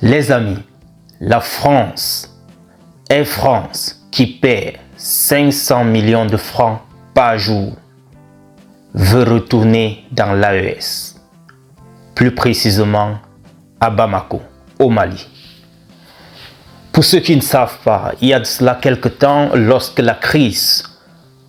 Les amis, la France, Air France, qui paie 500 millions de francs par jour, veut retourner dans l'AES, plus précisément à Bamako, au Mali. Pour ceux qui ne savent pas, il y a de cela quelque temps, lorsque la crise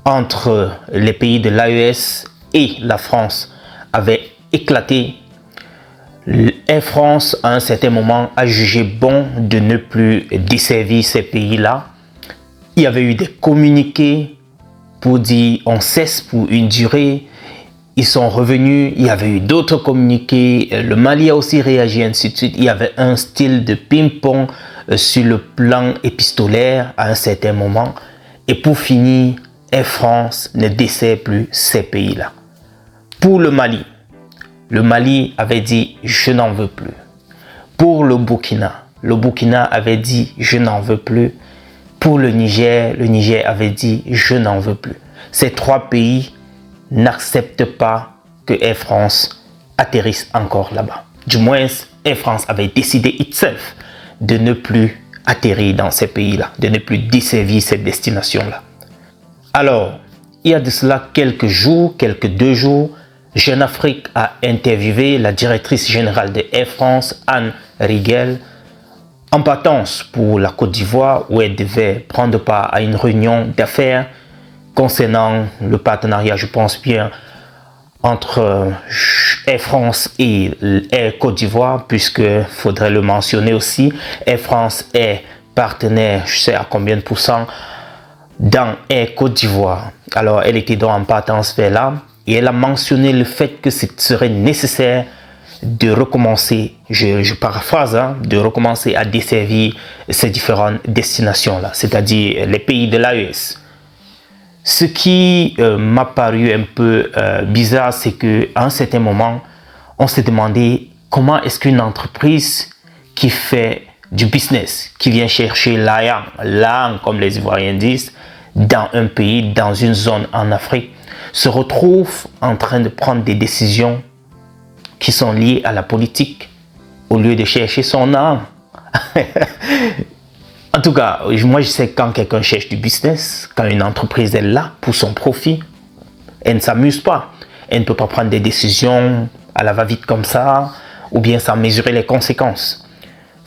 entre les pays de l'AES et la France avait éclaté, Air France, à un certain moment, a jugé bon de ne plus desservir ces pays-là. Il y avait eu des communiqués pour dire on cesse pour une durée. Ils sont revenus, il y avait eu d'autres communiqués, le Mali a aussi réagi, ainsi de suite. Il y avait un style de ping-pong sur le plan épistolaire à un certain moment. Et pour finir, Air France ne dessert plus ces pays-là. Pour le Mali avait dit « je n'en veux plus ». Pour le Burkina avait dit « je n'en veux plus ». Pour le Niger avait dit « je n'en veux plus ». Ces trois pays n'acceptent pas que Air France atterrisse encore là-bas. Du moins, Air France avait décidé itself de ne plus atterrir dans ces pays-là, de ne plus desservir cette destination-là. Alors, il y a de cela quelques jours, quelques 2 jours, Jeune Afrique a interviewé la directrice générale de Air France, Anne Riegel, en partance pour la Côte d'Ivoire où elle devait prendre part à une réunion d'affaires concernant le partenariat, je pense bien, entre Air France et Air Côte d'Ivoire, puisque, faudrait le mentionner aussi, Air France est partenaire, je sais à combien de pourcents, dans Air Côte d'Ivoire. Alors, elle était donc en partance vers là. Et elle a mentionné le fait que ce serait nécessaire de recommencer, je paraphrase, de recommencer à desservir ces différentes destinations-là, c'est-à-dire les pays de l'AES. Ce qui m'a paru un peu bizarre, c'est qu'à un certain moment, on s'est demandé comment est-ce qu'une entreprise qui fait du business, qui vient chercher l'argent, comme les Ivoiriens disent, dans un pays, dans une zone en Afrique, se retrouve en train de prendre des décisions qui sont liées à la politique au lieu de chercher son âme. En tout cas, moi je sais que quand quelqu'un cherche du business, quand une entreprise est là pour son profit, elle ne s'amuse pas. Elle ne peut pas prendre des décisions à la va-vite comme ça, ou bien sans mesurer les conséquences.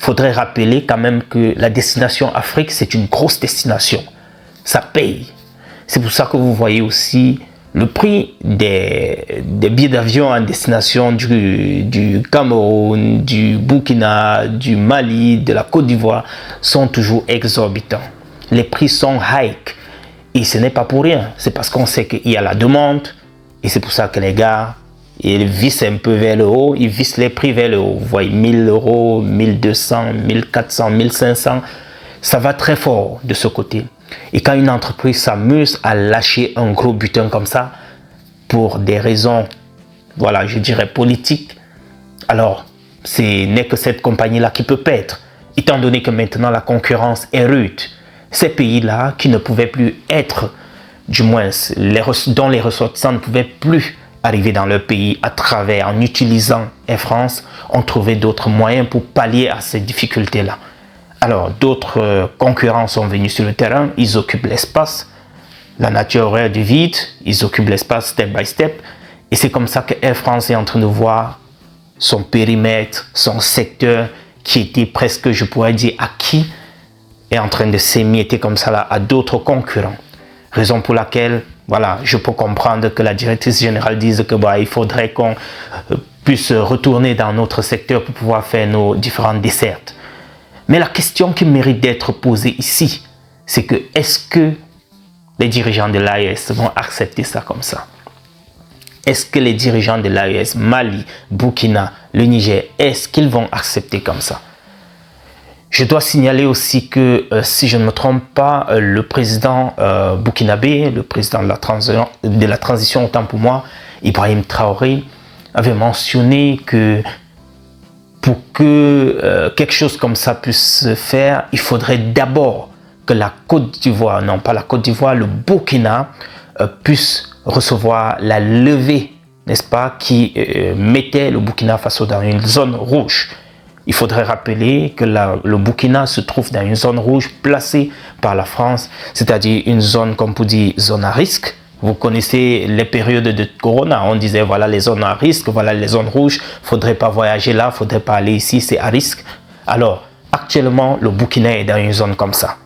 Il faudrait rappeler quand même que la destination Afrique, c'est une grosse destination. Ça paye. C'est pour ça que vous voyez aussi le prix des billets d'avion en destination du Cameroun, du Burkina, du Mali, de la Côte d'Ivoire sont toujours exorbitants. Les prix sont hike. Et ce n'est pas pour rien. C'est parce qu'on sait qu'il y a la demande. Et c'est pour ça que les gars, ils vissent un peu vers le haut. Ils vissent les prix vers le haut. Vous voyez, 1000 euros, 1200, 1400, 1500. Ça va très fort de ce côté. Et quand une entreprise s'amuse à lâcher un gros butin comme ça, pour des raisons, voilà, je dirais politiques, alors ce n'est que cette compagnie-là qui peut perdre, étant donné que maintenant la concurrence est rude. Ces pays-là qui ne pouvaient plus être, du moins, dont les ressortissants ne pouvaient plus arriver dans leur pays à travers, en utilisant Air France, ont trouvé d'autres moyens pour pallier à ces difficultés-là. Alors, d'autres concurrents sont venus sur le terrain, ils occupent l'espace, la nature horaire du vide, ils occupent l'espace step by step. Et c'est comme ça que Air France est en train de voir son périmètre, son secteur, qui était presque, je pourrais dire, acquis, est en train de s'émietter comme ça là à d'autres concurrents. Raison pour laquelle, voilà, je peux comprendre que la directrice générale dise que il faudrait qu'on puisse retourner dans notre secteur pour pouvoir faire nos différentes dessertes. Mais la question qui mérite d'être posée ici, c'est que est-ce que les dirigeants de l'AES vont accepter ça comme ça? Est-ce que les dirigeants de l'AES, Mali, Burkina, le Niger, est-ce qu'ils vont accepter comme ça? Je dois signaler aussi que, si je ne me trompe pas, le président burkinabé, le président de la transition, autant pour moi, Ibrahim Traoré, avait mentionné que pour que quelque chose comme ça puisse se faire, il faudrait d'abord que la Côte d'Ivoire, non pas la Côte d'Ivoire, le Burkina puisse recevoir la levée, n'est-ce pas, qui mettait le Burkina Faso dans une zone rouge. Il faudrait rappeler que le Burkina se trouve dans une zone rouge placée par la France, c'est-à-dire une zone, comme vous dites, zone à risque. Vous connaissez les périodes de Corona, on disait voilà les zones à risque, voilà les zones rouges, faudrait pas voyager là, faudrait pas aller ici, c'est à risque. Alors, actuellement, le Burkina est dans une zone comme ça,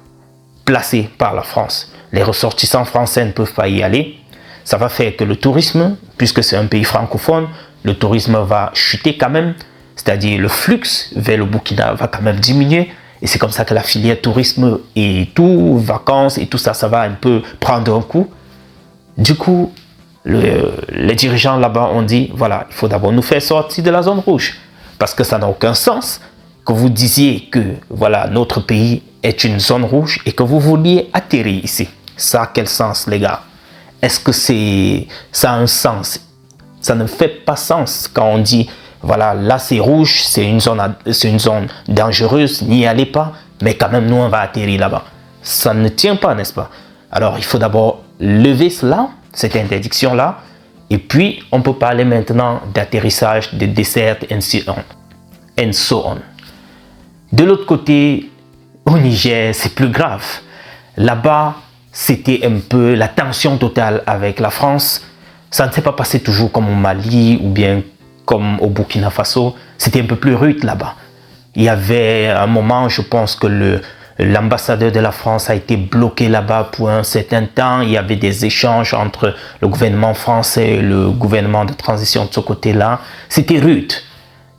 placée par la France. Les ressortissants français ne peuvent pas y aller. Ça va faire que le tourisme, puisque c'est un pays francophone, le tourisme va chuter quand même, c'est-à-dire le flux vers le Burkina va quand même diminuer. Et c'est comme ça que la filière tourisme et tout, vacances et tout ça, ça va un peu prendre un coup. Du coup, les dirigeants là-bas ont dit, voilà, il faut d'abord nous faire sortir de la zone rouge. Parce que ça n'a aucun sens que vous disiez que, voilà, notre pays est une zone rouge et que vous vouliez atterrir ici. Ça a quel sens, les gars? Est-ce que ça a un sens? Ça ne fait pas sens quand on dit, voilà, là c'est rouge, c'est une zone dangereuse, n'y allez pas, mais quand même nous on va atterrir là-bas. Ça ne tient pas, n'est-ce pas? Alors il faut d'abord lever cela, cette interdiction-là, et puis on peut parler maintenant d'atterrissage, de dessert, and so on. De l'autre côté, au Niger, c'est plus grave. Là-bas, c'était un peu la tension totale avec la France. Ça ne s'est pas passé toujours comme au Mali ou bien comme au Burkina Faso. C'était un peu plus rude là-bas. Il y avait un moment, je pense que l'ambassadeur de la France a été bloqué là-bas pour un certain temps. Il y avait des échanges entre le gouvernement français et le gouvernement de transition de ce côté-là. C'était rude.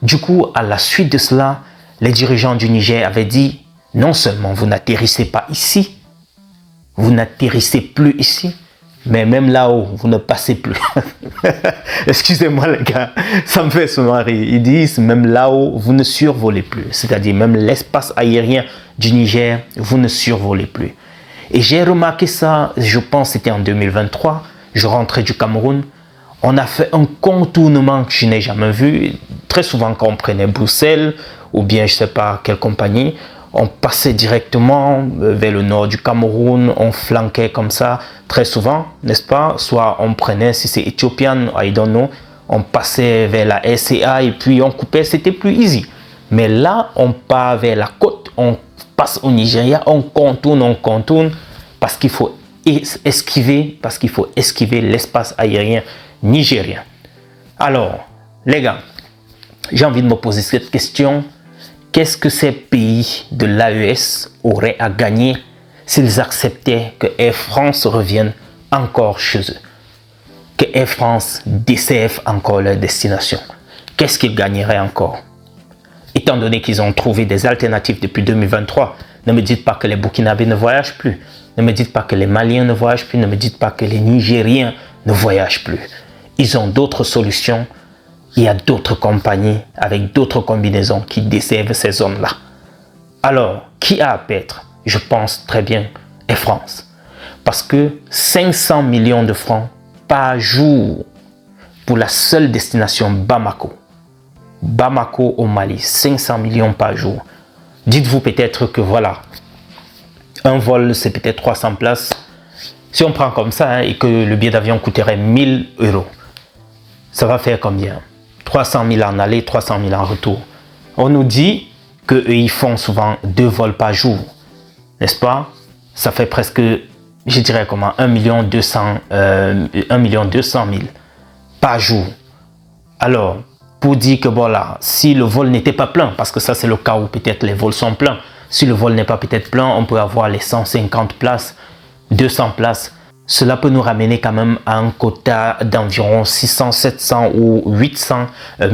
Du coup, à la suite de cela, les dirigeants du Niger avaient dit, non seulement vous n'atterrissez pas ici, vous n'atterrissez plus ici, mais même là-haut, vous ne passez plus. Excusez-moi les gars, ça me fait souvent rire. Ils disent, même là-haut, vous ne survolez plus. C'est-à-dire, même l'espace aérien du Niger, vous ne survolez plus. Et j'ai remarqué ça, je pense que c'était en 2023, je rentrais du Cameroun. On a fait un contournement que je n'ai jamais vu. Très souvent, quand on prenait Bruxelles, ou bien je ne sais pas quelle compagnie, on passait directement vers le nord du Cameroun, on flanquait comme ça, très souvent, n'est-ce pas? Soit on prenait, si c'est Ethiopian, I don't know, on passait vers la RCA et puis on coupait, c'était plus easy. Mais là, on part vers la côte, on passe au Nigeria, on contourne, parce qu'il faut esquiver, l'espace aérien nigérien. Alors, les gars, j'ai envie de me poser cette question. Qu'est-ce que ces pays de l'AES auraient à gagner s'ils acceptaient que Air France revienne encore chez eux? Que Air France desserve encore leur destination? Qu'est-ce qu'ils gagneraient encore? Étant donné qu'ils ont trouvé des alternatives depuis 2023, ne me dites pas que les Burkinabés ne voyagent plus. Ne me dites pas que les Maliens ne voyagent plus. Ne me dites pas que les Nigériens ne voyagent plus. Ils ont d'autres solutions. Il y a d'autres compagnies avec d'autres combinaisons qui desservent ces zones-là. Alors, qui a à perdre? Je pense très bien Air France. Parce que 500 millions de francs par jour pour la seule destination Bamako. Bamako au Mali, 500 millions par jour. Dites-vous peut-être que voilà, un vol c'est peut-être 300 places. Si on prend comme ça et que le billet d'avion coûterait 1000 €, ça va faire combien? 300 000 en aller, 300 000 en retour. On nous dit qu'ils font souvent 2 vols par jour, n'est-ce pas? Ça fait presque, je dirais comment, 1 200 000 par jour. Alors, pour dire que voilà, si le vol n'était pas plein, parce que ça c'est le cas où peut-être les vols sont pleins, si le vol n'est pas peut-être plein, on peut avoir les 150 places, 200 places. Cela peut nous ramener quand même à un quota d'environ 600, 700 ou 800 000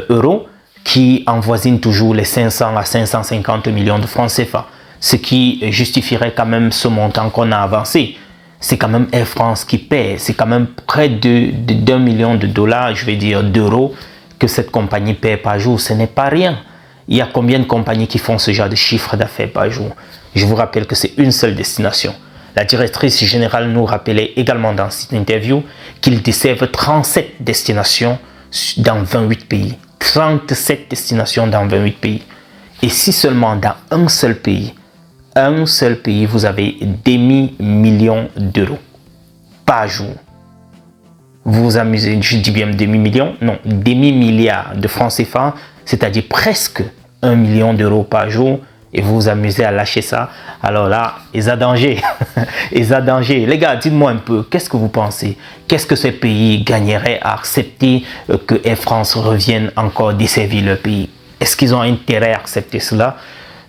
€ qui avoisine toujours les 500 à 550 millions de francs CFA. Ce qui justifierait quand même ce montant qu'on a avancé. C'est quand même Air France qui paie. C'est quand même près d'1 million de dollars, je vais dire d'euros, que cette compagnie paie par jour. Ce n'est pas rien. Il y a combien de compagnies qui font ce genre de chiffre d'affaires par jour? Je vous rappelle que c'est une seule destination. La directrice générale nous rappelait également dans cette interview qu'ils desservent 37 destinations dans 28 pays. 37 destinations dans 28 pays. Et si seulement dans un seul pays, vous avez demi-million d'euros par jour. Vous vous amusez, je dis bien demi-million, non, demi-milliard de francs CFA, c'est-à-dire presque 1 million d'euros par jour et vous vous amusez à lâcher ça, alors là, il y a danger. Il y a danger. Les gars, dites-moi un peu, qu'est-ce que vous pensez? Qu'est-ce que ce pays gagnerait à accepter que Air France revienne encore desservir le pays? Est-ce qu'ils ont intérêt à accepter cela?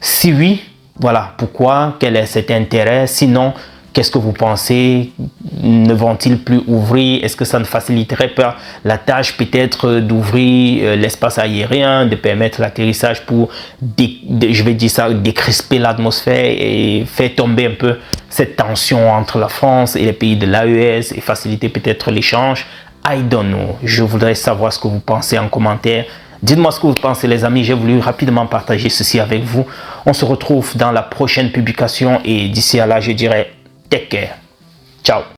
Si oui, voilà, pourquoi? Quel est cet intérêt? Sinon, qu'est-ce que vous pensez? Ne vont-ils plus ouvrir? Est-ce que ça ne faciliterait pas la tâche peut-être d'ouvrir l'espace aérien, de permettre l'atterrissage pour, je vais dire ça, décrisper l'atmosphère et faire tomber un peu cette tension entre la France et les pays de l'AES et faciliter peut-être l'échange? I don't know. Je voudrais savoir ce que vous pensez en commentaire. Dites-moi ce que vous pensez les amis, j'ai voulu rapidement partager ceci avec vous. On se retrouve dans la prochaine publication et d'ici à là je dirais take care. Ciao.